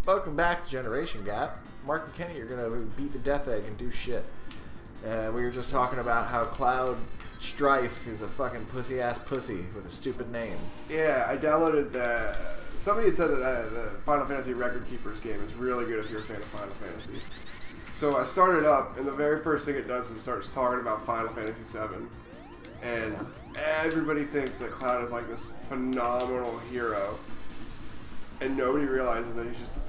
Welcome back to Generation Gap. Mark and Kenny are going to beat the death egg and do shit. We were just talking about how Cloud Strife is a fucking pussy-ass pussy with a stupid name. Yeah, I downloaded the... Somebody had said that the Final Fantasy Record Keepers game is really good if you're a fan of Final Fantasy. So I started up, and the very first thing it does is it starts talking about Final Fantasy VII. And everybody thinks that Cloud is like this phenomenal hero. And nobody realizes that he's just a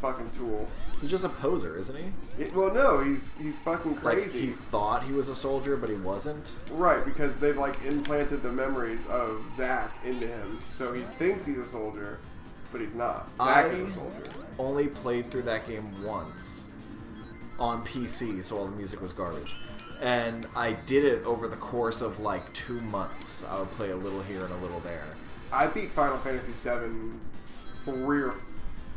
fucking tool. He's just a poser, isn't he? Well, no, he's fucking crazy. Like, he thought he was a soldier, but he wasn't? Right, because they've like implanted the memories of Zack into him. So he thinks he's a soldier, but he's not. Zack is a soldier. Only played through that game once on PC, so all the music was garbage. And I did it over the course of like 2 months. I would play a little here and a little there. I beat Final Fantasy VII 3 or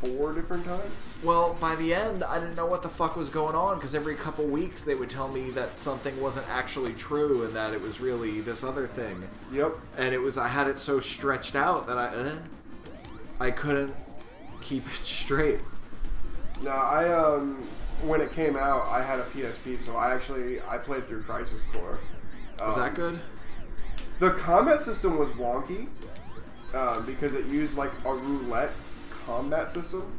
4 different times. Well, by the end, I didn't know what the fuck was going on, because every couple weeks they would tell me that something wasn't actually true and that it was really this other thing. Yep. And it was, I had it so stretched out that I couldn't keep it straight. No, when it came out, I had a PSP, so I played through Crisis Core. Was that good? The combat system was wonky, because it used like a roulette combat system.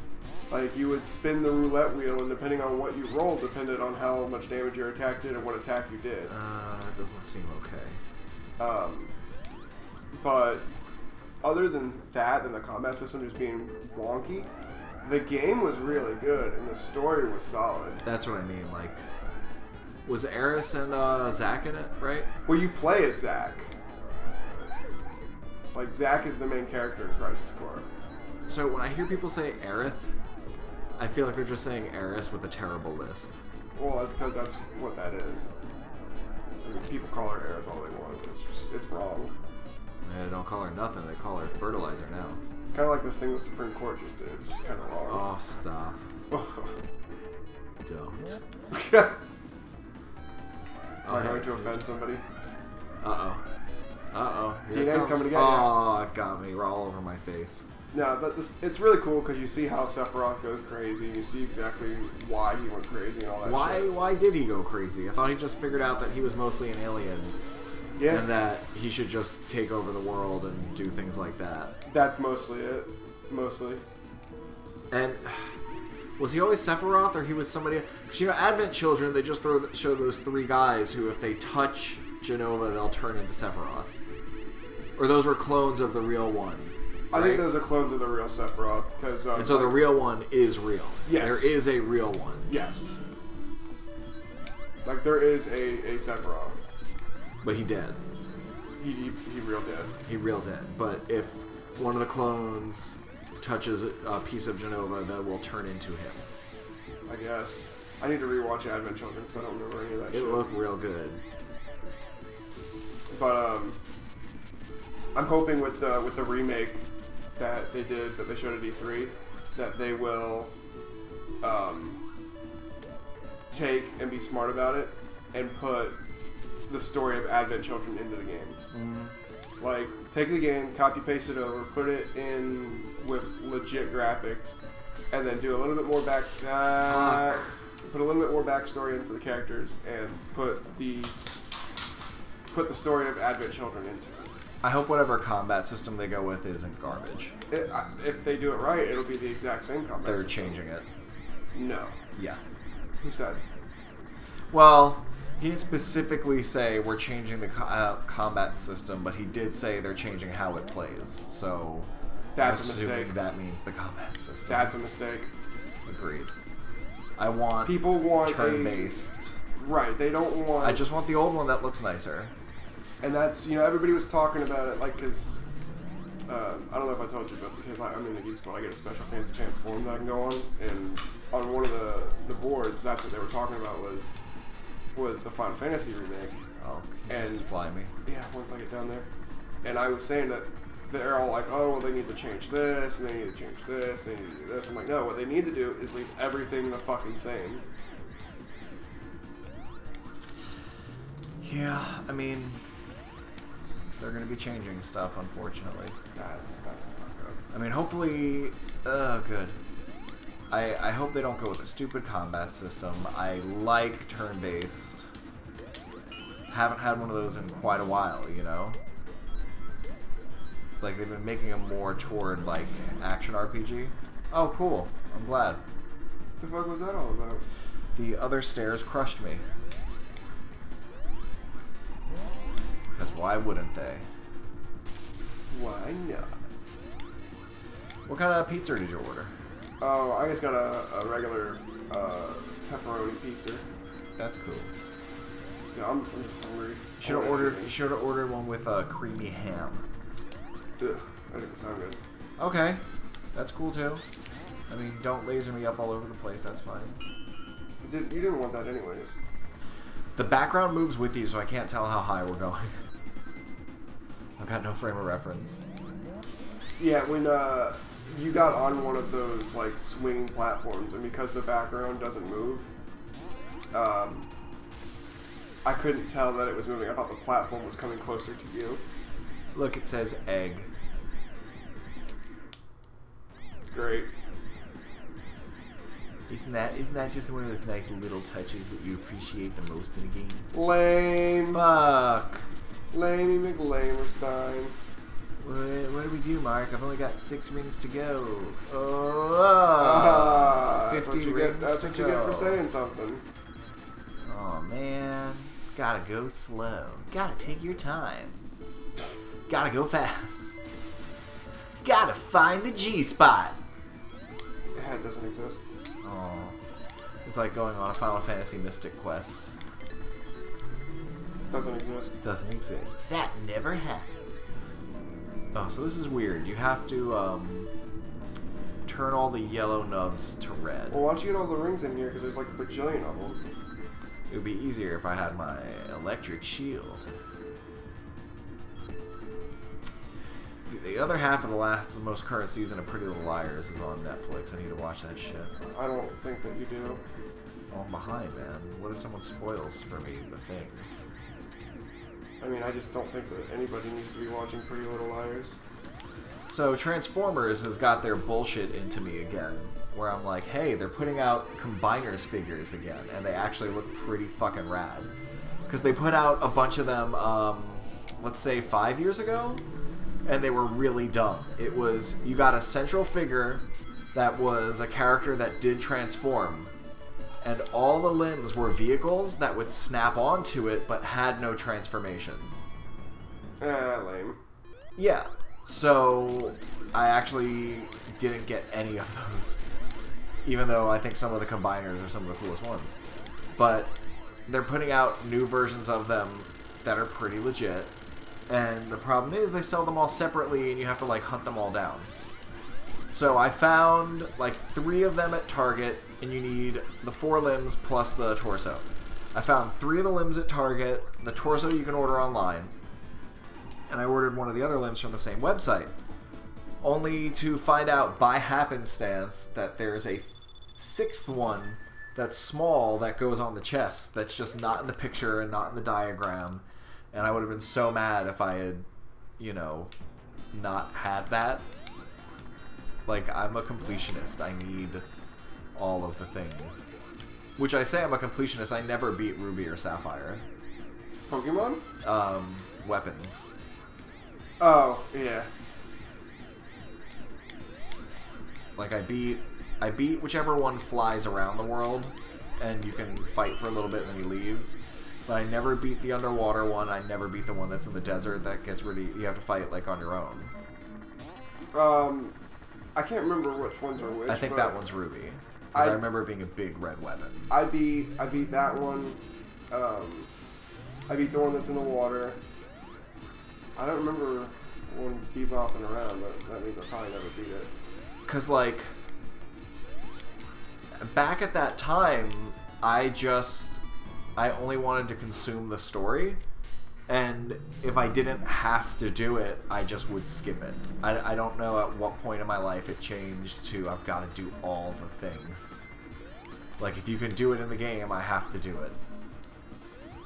Like, you would spin the roulette wheel, and depending on what you rolled, depended on how much damage your attack did and what attack you did. That doesn't seem okay. But other than that, and the combat system just being wonky, the game was really good, and the story was solid. That's what I mean, like... Was Aerith and Zack in it, right? Well, you play as Zack. Like, Zack is the main character in Crisis Core. So when I hear people say Aerith, I feel like they're just saying Aerith with a terrible lisp. Well, that's because that's what that is. I mean, people call her Aerith all they want, but it's wrong. They don't call her nothing, they call her Fertilizer now. It's kind of like this thing the Supreme Court just did. It's just kind of wrong. Oh, stop. Don't. Am I going to offend somebody? Uh-oh. Uh-oh. DNA's coming to get you. Oh, it got me. All over my face. No, but it's really cool because you see how Sephiroth goes crazy, and you see exactly why he went crazy and all that shit. Why did he go crazy? I thought he just figured out that he was mostly an alien. Yeah. And that he should just take over the world and do things like that. That's mostly it. Mostly. And was he always Sephiroth, or he was somebody? Because, you know, Advent Children, they just show those 3 guys who, if they touch Jenova, they'll turn into Sephiroth. Or those were clones of the real one. I right? think those are clones of the real Sephiroth. And so the real one is real. Yes. There is a real one. Yes. Like, there is a Sephiroth. But he dead. He real dead. He real dead. But if one of the clones touches a piece of Jenova, that will turn into him. I guess. I need to rewatch Advent Children because I don't remember any of that shit. It looked real good. But I'm hoping with the remake that they did, that they showed at E3, that they will take and be smart about it and put the story of Advent Children into the game. Mm-hmm. Like, take the game, copy paste it over, put it in with legit graphics, and then do a little bit more put a little bit more backstory in for the characters, and put the story of Advent Children into it. I hope whatever combat system they go with isn't garbage. If they do it right, it'll be the exact same combat They're system. changing it. No. Yeah. Who said? Well, he didn't specifically say we're changing the combat system, but he did say they're changing how it plays. So That's I'm a assuming mistake. that means the combat system. That's a mistake. Agreed. I want People want turn-based. Right, they don't want... I just want the old one that looks nicer. And that's, you know, everybody was talking about it, like, because... I don't know if I told you, but because I'm in the Geek Squad, I get a special Fancy Pants forum that I can go on, and on one of the boards, that's what they were talking about was the Final Fantasy remake. Oh, can you just fly me? Yeah, once I get down there. And I was saying that they're all like, oh, well, they need to change this, and they need to change this, they need to do this. I'm like, no, what they need to do is leave everything the fucking same. Yeah, I mean, they're going to be changing stuff, unfortunately. That's a fuck up. I mean, hopefully, good. I hope they don't go with a stupid combat system. I like turn-based. Haven't had one of those in quite a while, you know? Like, they've been making them more toward, like, action RPG. Oh, cool. I'm glad. What the fuck was that all about? The other stairs crushed me. Because why wouldn't they? Why not? What kind of pizza did you order? Oh, I just got a regular pepperoni pizza. That's cool. Yeah, I'm just hungry. You should have ordered one with creamy ham. Ugh, that doesn't sound good. Okay, that's cool too. I mean, don't laser me up all over the place. That's fine. You didn't want that anyways. The background moves with you, so I can't tell how high we're going. I've got no frame of reference. Yeah, when you got on one of those like swinging platforms, and because the background doesn't move, I couldn't tell that it was moving. I thought the platform was coming closer to you. Look, it says egg. Great. Isn't that just one of those nice little touches that you appreciate the most in a game? Lame. Fuck. Lamey McLamerstein. What do we do, Mark? I've only got 6 rings to go. Ah, 50 rings that's to what go. you get for saying something. Oh man, gotta go slow. Gotta take your time. Gotta go fast. Gotta find the G-spot. Yeah, it doesn't exist. Oh, it's like going on a Final Fantasy Mystic quest. Doesn't exist. Doesn't exist. That never happened. Oh, so this is weird. You have to turn all the yellow nubs to red. Well, why don't you get all the rings in here? Because there's like a bajillion of them. It would be easier if I had my electric shield. The other half of the most current season of Pretty Little Liars is on Netflix. I need to watch that shit. I don't think that you do. Oh, I'm behind, man. What if someone spoils for me the things? I mean, I just don't think that anybody needs to be watching Pretty Little Liars. So Transformers has got their bullshit into me again, where I'm like, hey, they're putting out Combiners figures again, and they actually look pretty fucking rad. Because they put out a bunch of them, let's say 5 years ago, and they were really dumb. It was, you got a central figure that was a character that did transform, and all the limbs were vehicles that would snap onto it but had no transformation. Lame. Yeah, so I actually didn't get any of those, even though I think some of the Combiners are some of the coolest ones. But they're putting out new versions of them that are pretty legit, and the problem is they sell them all separately and you have to like hunt them all down. So I found like 3 of them at Target, and you need the 4 limbs plus the torso. I found 3 of the limbs at Target, the torso you can order online, and I ordered one of the other limbs from the same website, only to find out by happenstance that there's a 6th one that's small that goes on the chest that's just not in the picture and not in the diagram, and I would have been so mad if I had, you know, not had that. Like, I'm a completionist. I need all of the things. Which I say I'm a completionist. I never beat Ruby or Sapphire. Pokemon? Weapons. Oh, yeah. Like, I beat whichever one flies around the world, and you can fight for a little bit and then he leaves. But I never beat the underwater one. I never beat the one that's in the desert that gets really, you have to fight, like, on your own. I can't remember which ones are which. I think that one's Ruby. I remember it being a big red weapon. I beat that one. I beat the one that's in the water. I don't remember one bebopping around, but that means I probably never beat it. Because, like, back at that time, I only wanted to consume the story. And if I didn't have to do it, I just would skip it. I don't know at what point in my life it changed to I've got to do all the things. Like, if you can do it in the game, I have to do it.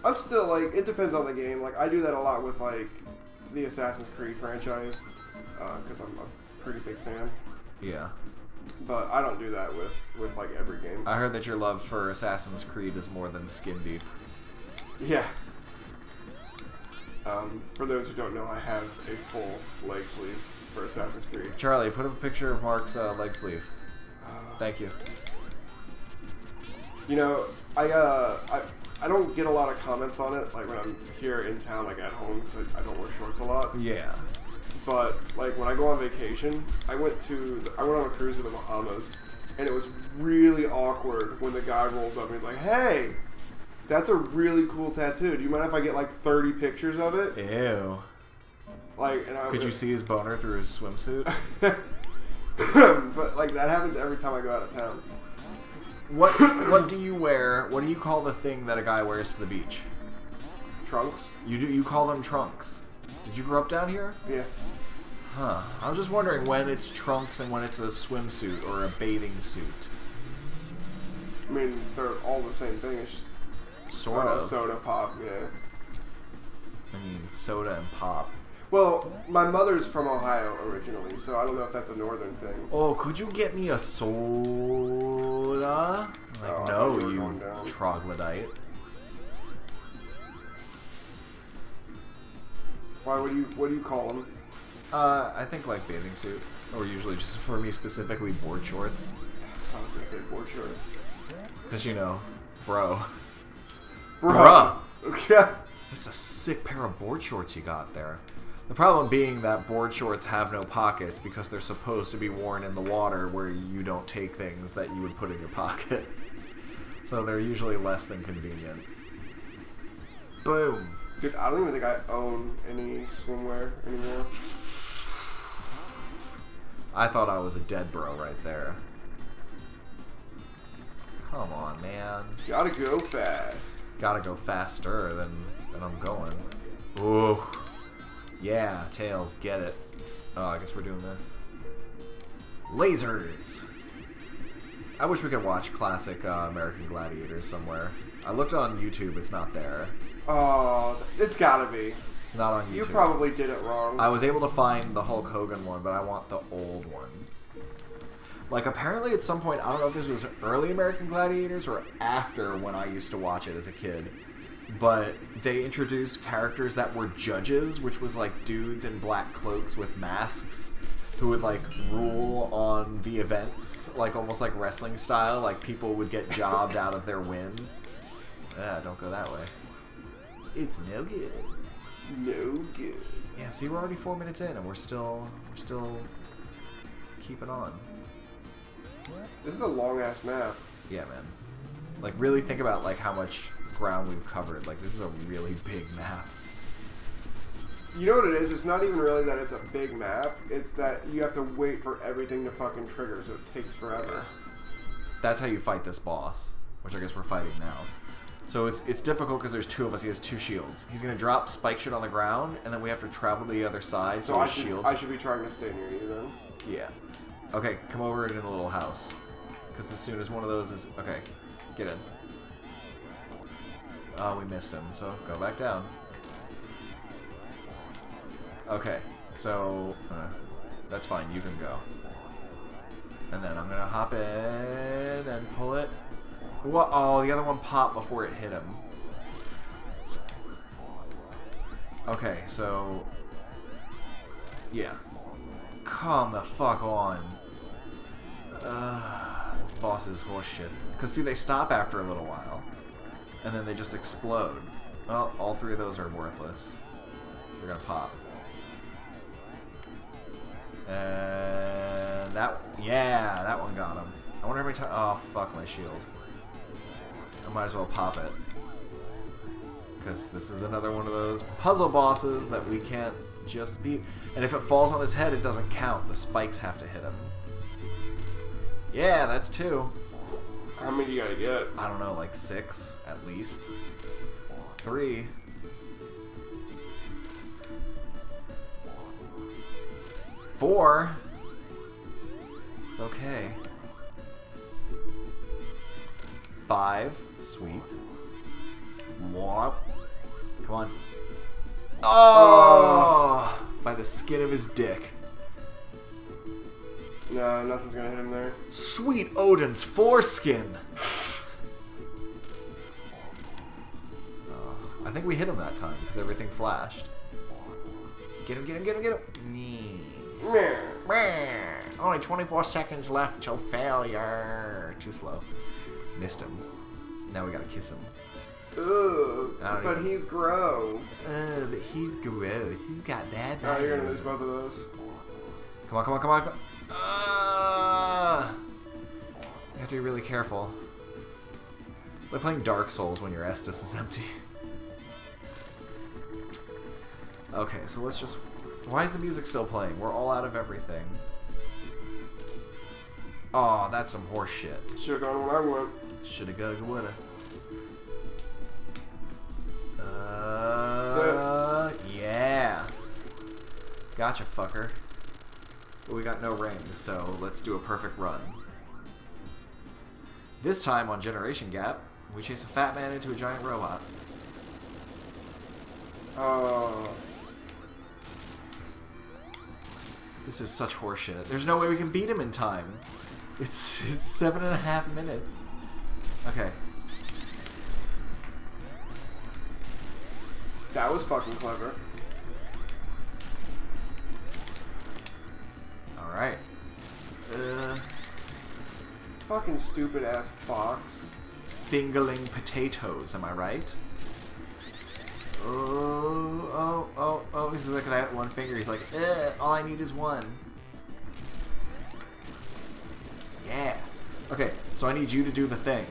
I'm still, like, it depends on the game. Like, I do that a lot with, like, the Assassin's Creed franchise, because I'm a pretty big fan. Yeah. But I don't do that with like every game. I heard that your love for Assassin's Creed is more than skin deep. Yeah. For those who don't know, I have a full leg sleeve for Assassin's Creed. Charlie, put up a picture of Mark's leg sleeve. Thank you. You know, I don't get a lot of comments on it, like when I'm here in town, like at home, because I don't wear shorts a lot. Yeah. But like when I go on vacation, I went on a cruise to the Bahamas, and it was really awkward when the guy rolls up and he's like, "Hey, that's a really cool tattoo. Do you mind if I get like 30 pictures of it?" Ew. Like, Could you see his boner through his swimsuit? But like that happens every time I go out of town. What do you wear? What do you call the thing that a guy wears to the beach? Trunks? You call them trunks. Did you grow up down here? Yeah. Huh. I'm just wondering when it's trunks and when it's a swimsuit or a bathing suit. I mean, they're all the same thing. It's just Sort of. soda pop. Yeah. I mean, soda and pop. Well, my mother's from Ohio originally, so I don't know if that's a northern thing. Oh, could you get me a soda? Like, Oh, I no, thought you were you going down. troglodyte. Why? What do you call them? I think like bathing suit, or usually just for me specifically board shorts. I was gonna say board shorts. Cause you know, bro. Bruh. Yeah. That's a sick pair of board shorts you got there. The problem being that board shorts have no pockets because they're supposed to be worn in the water where you don't take things that you would put in your pocket. So they're usually less than convenient. Boom. Dude, I don't even think I own any swimwear anymore. I thought I was a dead bro right there. Come on, man. Gotta go fast. Gotta go faster than I'm going. Ooh. Yeah, Tails, get it. Oh, I guess we're doing this. Lasers! I wish we could watch classic American Gladiators somewhere. I looked on YouTube, it's not there. Oh, it's gotta be. It's not on YouTube. You probably did it wrong. I was able to find the Hulk Hogan one, but I want the old one. Like, apparently at some point, I don't know if this was early American Gladiators or after when I used to watch it as a kid, but they introduced characters that were judges, which was like dudes in black cloaks with masks who would like rule on the events, like almost like wrestling style. Like people would get jobbed out of their win. Ah, don't go that way. It's no good. No good. Yeah, see, we're already 4 minutes in, and we're still keeping on. This is a long ass map. Yeah, man. Like, really think about like how much ground we've covered. Like, this is a really big map. You know what it is? It's not even really that it's a big map. It's that you have to wait for everything to fucking trigger, so it takes forever. That's how you fight this boss, which I guess we're fighting now. So it's difficult because there's two of us. He has two shields. He's gonna drop spike shit on the ground, and then we have to travel to the other side. So his I should, shields. I should be trying to stay near you then. Yeah. Okay, come over into the little house. Because as soon as one of those is... Okay, get in. Oh, we missed him, so go back down. Okay, so... that's fine, you can go. And then I'm going to hop in and pull it. What? Oh, the other one popped before it hit him. So, okay, so... Yeah. Come the fuck on. This boss is horseshit. Because, see, they stop after a little while. And then they just explode. Well, all three of those are worthless. So they're gonna pop. And that... Yeah, that one got him. I wonder how many times... Oh, fuck my shield. I might as well pop it. Because this is another one of those puzzle bosses that we can't just beat. And if it falls on his head, it doesn't count. The spikes have to hit him. Yeah, that's 2. How many you gotta get? I don't know, like 6 at least. 3. Four. It's okay. 5. Sweet. Whoop. Come on. Oh! By the skin of his dick. No, nothing's gonna hit him there. Sweet Odin's foreskin. I think we hit him that time because everything flashed. Get him, get him, get him, get him. Only 24 seconds left till failure. Too slow. Missed him. Now we gotta kiss him. Ugh, but he's gross. But he's gross. He's got bad. Oh, you're gonna lose both of those. Come on, come on, come on. You have to be really careful. It's like playing Dark Souls when your Estus is empty. Okay, so let's just... Why is the music still playing? We're all out of everything. Oh, that's some horse shit. Should've gone when I went. Shoulda, gotta, woulda. Yeah. Gotcha, fucker. But we got no rings, so let's do a perfect run. This time on Generation Gap, we chase a fat man into a giant robot. Oh. This is such horseshit. There's no way we can beat him in time. It's 7.5 minutes. Okay. That was fucking clever. Alright. Fucking stupid ass fox. Fingling potatoes, am I right? Oh, he's looking at one finger. He's like, all I need is one. Yeah. Okay, so I need you to do the thing.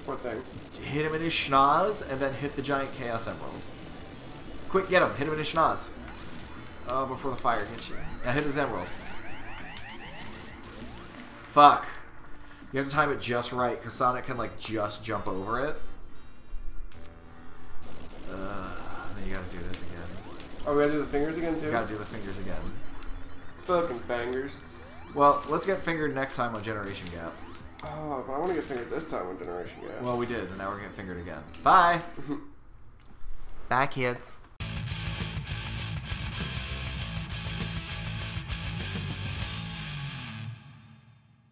What thing? Hit him in his schnoz, and then hit the giant Chaos Emerald. Quick, get him. Hit him in his schnoz. Oh, before the fire hits you. Now hit his emerald. Fuck. You have to time it just right, because Sonic can, like, just jump over it. Then you gotta do this again. Oh, we gotta do the fingers again, too? You gotta do the fingers again. Fucking fingers. Well, let's get fingered next time on Generation Gap. Oh, but I want to get fingered this time on Generation Gap. Well, we did, and now we're getting fingered again. Bye! Bye, kids.